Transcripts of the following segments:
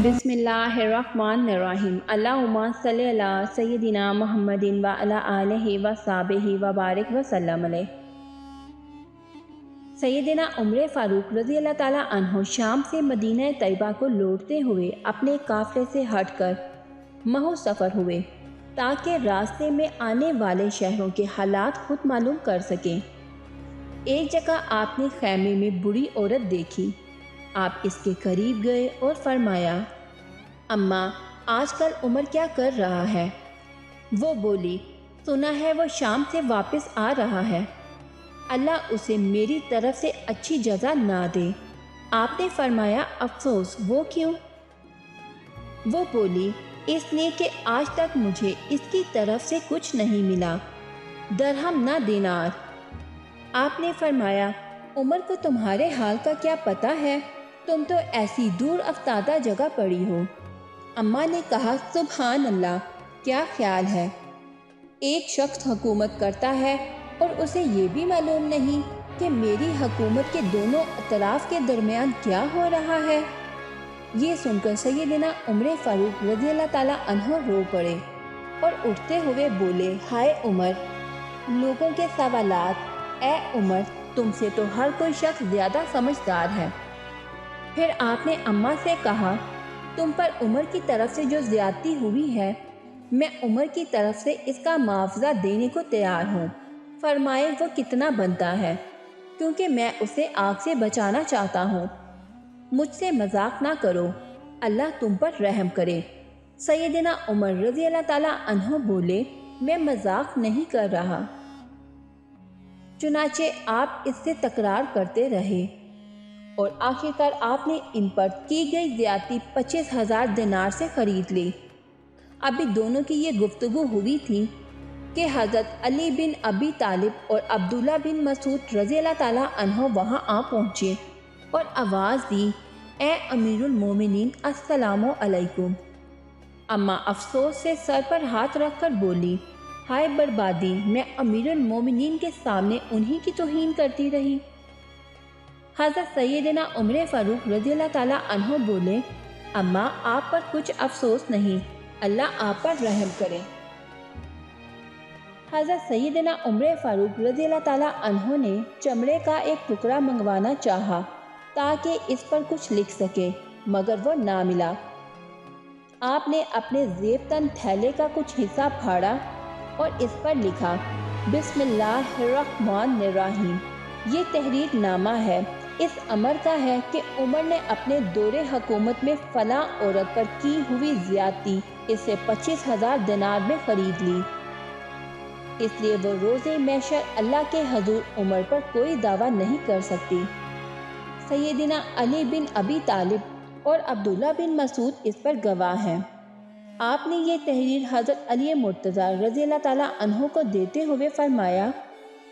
بسم اللہ الرحمن الرحیم۔ اللہم صلی علی سیدنا محمد و علی آلہ و صحبہ و بارک وسلم علیہ۔ سیدنا عمر فاروق رضی اللہ تعالیٰ عنہ شام سے مدینہ طیبہ کو لوٹتے ہوئے اپنے قافلے سے ہٹ کر محو سفر ہوئے تاکہ راستے میں آنے والے شہروں کے حالات خود معلوم کر سکیں۔ ایک جگہ آپ نے خیمے میں بوڑھی عورت دیکھی۔ آپ اس کے قریب گئے اور فرمایا، اماں آج کل عمر کیا کر رہا ہے؟ وہ بولی، سنا ہے وہ شام سے واپس آ رہا ہے، اللہ اسے میری طرف سے اچھی جزا نہ دے۔ آپ نے فرمایا، افسوس، وہ کیوں؟ وہ بولی، اس لیے کہ آج تک مجھے اس کی طرف سے کچھ نہیں ملا، درہم نہ دینار۔ آپ نے فرمایا، عمر کو تمہارے حال کا کیا پتہ ہے؟ تم تو ایسی دور افتادہ جگہ پڑی ہو۔ اماں نے کہا، سبحان اللہ، کیا خیال ہے؟ ایک شخص حکومت کرتا ہے اور اسے یہ بھی معلوم نہیں کہ میری حکومت کے دونوں اطراف کے درمیان کیا ہو رہا ہے۔ یہ سن کر سیدنا عمر فاروق رضی اللہ تعالیٰ عنہ رو پڑے اور اٹھتے ہوئے بولے، ہائے عمر، لوگوں کے سوالات، اے عمر، تم سے تو ہر کوئی شخص زیادہ سمجھدار ہے۔ پھر آپ نے اماں سے کہا، تم پر عمر کی طرف سے جو زیادتی ہوئی ہے، میں عمر کی طرف سے اس کا معاوضہ دینے کو تیار ہوں۔ فرمائے وہ کتنا بنتا ہے، کیونکہ میں اسے آگ سے بچانا چاہتا ہوں۔ مجھ سے مذاق نہ کرو، اللہ تم پر رحم کرے۔ سیدنا عمر رضی اللہ تعالیٰ عنہ بولے، میں مذاق نہیں کر رہا۔ چنانچہ آپ اس سے تکرار کرتے رہے اور آخرکار آپ نے ان پر کی گئی زیادتی 25,000 دینار سے خرید لی۔ ابھی دونوں کی یہ گفتگو ہوئی تھی کہ حضرت علی بن ابی طالب اور عبداللہ بن مسعود رضی اللہ تعالیٰ عنہ وہاں آ پہنچے اور آواز دی، اے امیر المومنین، السلام علیکم۔ اماں افسوس سے سر پر ہاتھ رکھ کر بولی، ہائے بربادی، میں امیر المومنین کے سامنے انہی کی توہین کرتی رہی۔ حضرت سیدنا عمر فاروق رضی اللہ تعالیٰ عنہ بولے، اماں آپ پر کچھ افسوس نہیں، اللہ آپ پر رحم کرے۔ حضرت سیدنا عمر فاروق رضی اللہ تعالیٰ عنہ نے چمڑے کا ایک ٹکڑا منگوانا چاہا تاکہ اس پر کچھ لکھ سکے، مگر وہ نہ ملا۔ آپ نے اپنے زیب تن تھیلے کا کچھ حصہ پھاڑا اور اس پر لکھا، بسم اللہ الرحمن الرحیم۔ یہ تحریر نامہ ہے، اس امر کا ہے کہ عمر نے اپنے دور حکومت میں فلاں عورت پر کی ہوئی زیادتی اس سے 25,000 دینار میں خرید لی، اس لیے وہ روز محشر اللہ کے حضور عمر پر کوئی دعویٰ نہیں کر سکتی۔ سیدنا علی بن ابی طالب اور عبداللہ بن مسعود اس پر گواہ ہیں۔ آپ نے یہ تحریر حضرت علی مرتضیٰ رضی اللہ تعالیٰ عنہ کو دیتے ہوئے فرمایا،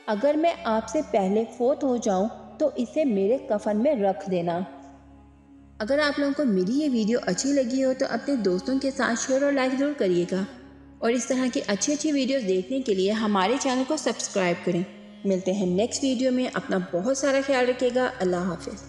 اگر میں آپ سے پہلے فوت ہو جاؤں تو اسے میرے کفن میں رکھ دینا۔ اگر آپ لوگوں کو میری یہ ویڈیو اچھی لگی ہو تو اپنے دوستوں کے ساتھ شیئر اور لائک ضرور کریے گا، اور اس طرح کی اچھی ویڈیوز دیکھنے کے لیے ہمارے چینل کو سبسکرائب کریں۔ ملتے ہیں نیکسٹ ویڈیو میں، اپنا بہت سارا خیال رکھیے گا، اللہ حافظ۔